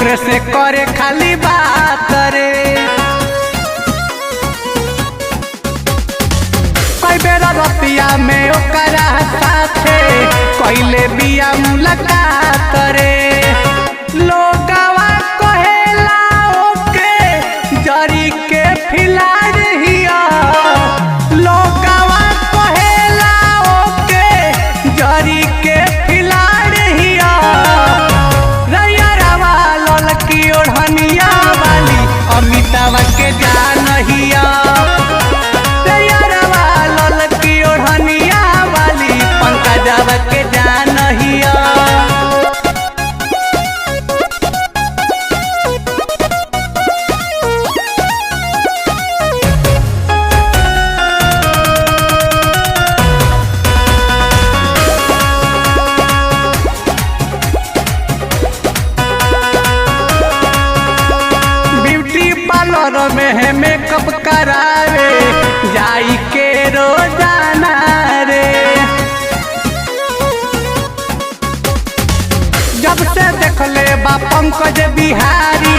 हमरे से करे खाली बात रे। कई बेर रतिया में ओकरा साथे कइले बिया मुलाकात रे। लोगवा कहेला ओके जरी के फिलाड़ हिया। लोगवा कहेला ओके जरी के फिलाड़ हिया। रैयरवा ललकी ओढ़निया वाली अमिताभ के जान हिया। रैयरवा ललकी ओढ़निया वाली पंकजवा के जान हिया। पार्लर में है मेकअप करावे जाई के रोजाना रे। जब से देखले बा पंकज बिहारी